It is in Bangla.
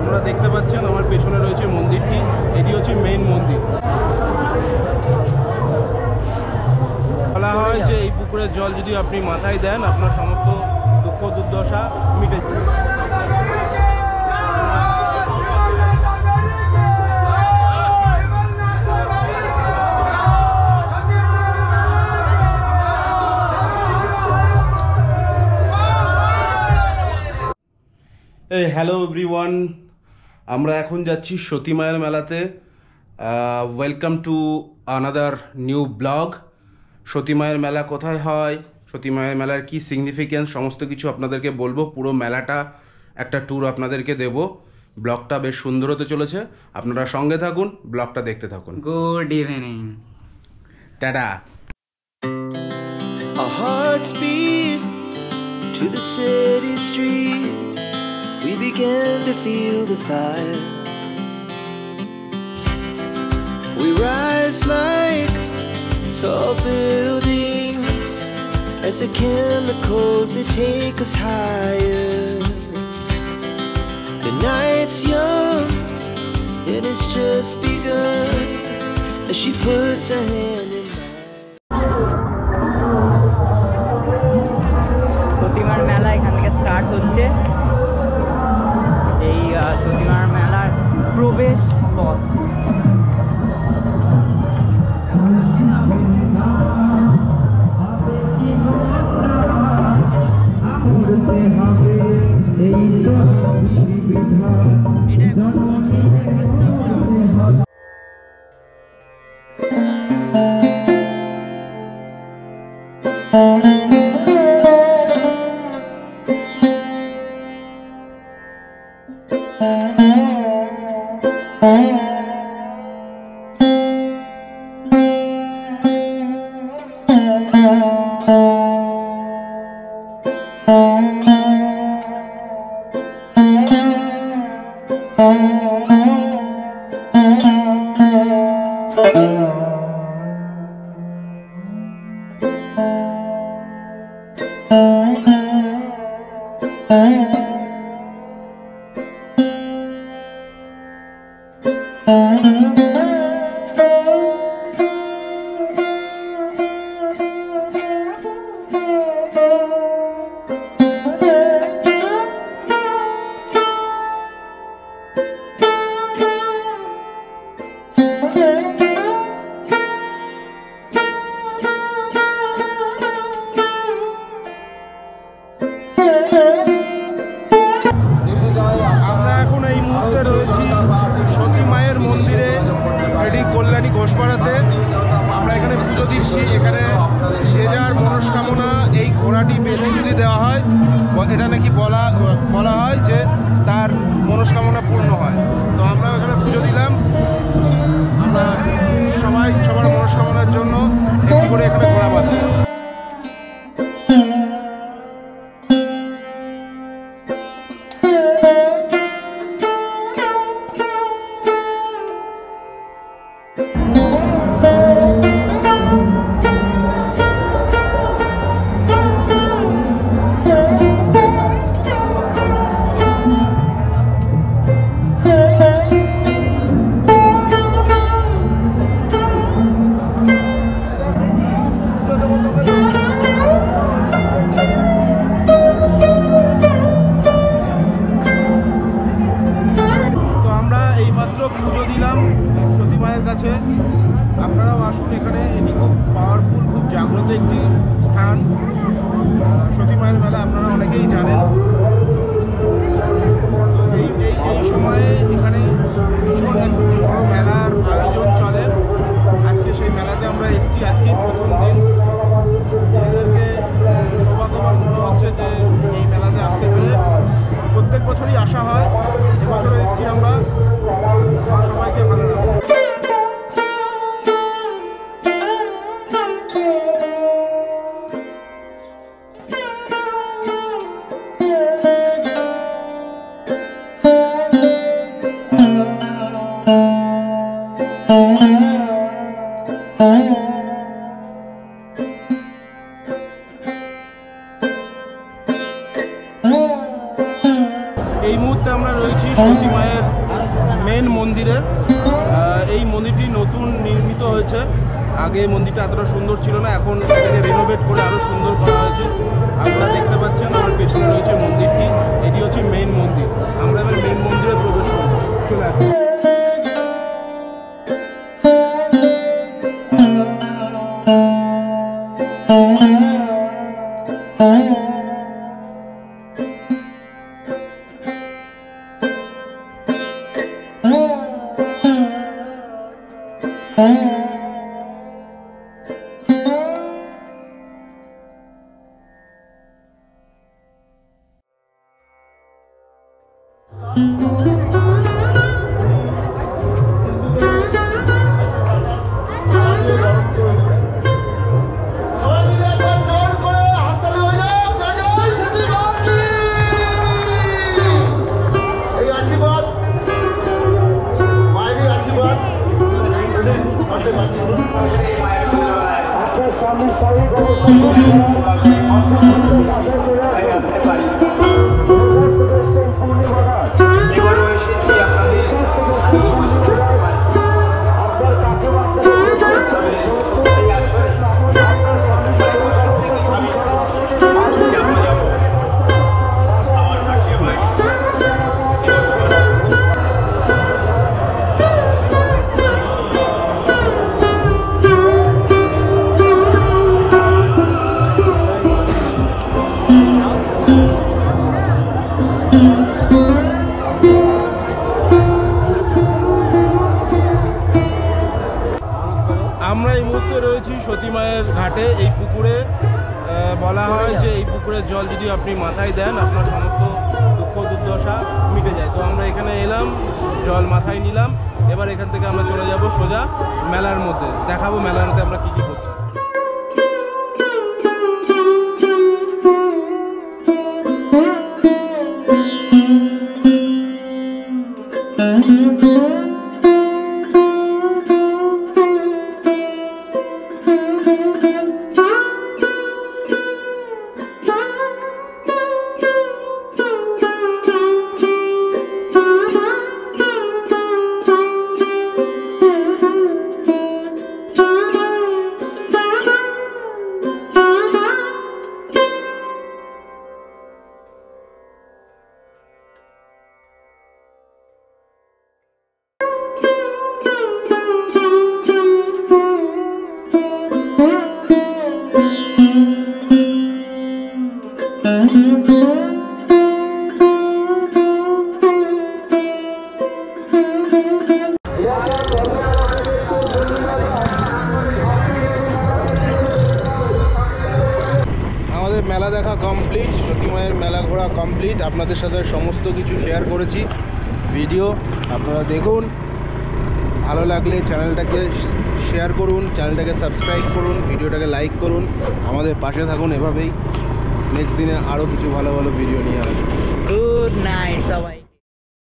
আপনারা দেখতে পাচ্ছেন আমার পেছনে রয়েছে মন্দিরটি, এটি হচ্ছে মেইন মন্দির। বলা হয় যে এই পুকুরের জল যদি আপনি মাথায় দেন আপনার সমস্ত দুঃখ দুর্দশা মিটে যাবে। এই হ্যালো এভরিওয়ান, আমরা এখন যাচ্ছি সতী মায়ের মেলাতে। Welcome to another new blog. Sati মায়ের মেলা কোথায় হয়, সতী মায়ের মেলার কি সিগনিফিকেন্স, সমস্ত কিছু আপনাদেরকে বলবো। পুরো মেলাটা একটা ট্যুর আপনাদেরকে দেব। ব্লগটা বেশ সুন্দর হতে চলেছে, আপনারা সঙ্গে থাকুন, ব্লগটা দেখতে থাকুন। Good evening, tata. Our hearts beat to the city streets. We began to feel the fire. We rise like tall buildings as the chemicals they take us higher. The night's young and it's just begun as she puts her hand in mine. সতীমার মেলা এখান থেকে স্টার্ট হচ্ছে। এই সতীমার মেলার প্রবেশ পথ। আমরা এখন এই মুহূর্তে রয়েছি সতী মায়ের মন্দিরে, এটি কল্যাণী ঘোষপাড়াতে। আমরা এখানে পুজো দিচ্ছি। এখানে যে যার মনস্কামনা এই ঘোড়াটি বেঁধে যদি দেওয়া হয়, এটা নাকি বলা হয় যে তার মনস্কামনা পূর্ণ হয়। তো আমরা এখানে পুজো দিলাম। আমরা সবাই সবার মনস্কামনার জন্য একটি করে এখানে ঘোড়া বাঁধি। এই মুহূর্তে আমরা রয়েছি সতী মায়ের মেন মন্দিরে। এই মন্দিরটি নতুন নির্মিত হয়েছে, আগে মন্দিরটা এতটা সুন্দর ছিল না, এখন এটাকে রিনোভেট করে আরও সুন্দর করা হয়েছে। আপনারা দেখতে পাচ্ছেন আমার পেছনে রয়েছে মন্দিরটি, এটি হচ্ছে মেন মন্দির। আমরা এবার মেন মন্দিরে প্রবেশ করব, চলে আসুন। আমরা এই মুহূর্তে রয়েছি সতী মায়ের ঘাটে। এই পুকুরে বলা হয় যে এই পুকুরের জল যদি আপনি মাথায় দেন আপনার সমস্ত দুঃখ দুর্দশা মিটে যায়। তো আমরা এখানে এলাম, জল মাথায় নিলাম, এবার এখান থেকে আমরা চলে যাব সোজা মেলার মধ্যে, দেখাবো মেলার মধ্যে আমরা কী কী করছি। আমাদের মেলা দেখা কমপ্লিট, সতী মায়ের মেলা ঘোরা কমপ্লিট। আপনাদের সাথে সমস্ত কিছু শেয়ার করেছি ভিডিও, আপনারা দেখুন। ভালো লাগলে চ্যানেলটাকে শেয়ার করুন, চ্যানেলটাকে সাবস্ক্রাইব করুন, ভিডিওটাকে লাইক করুন, আমাদের পাশে থাকুন এভাবেই। নেক্সট দিনে আরও কিছু ভালো ভালো ভিডিও নিয়ে আসবো। গুড নাইট সবাই।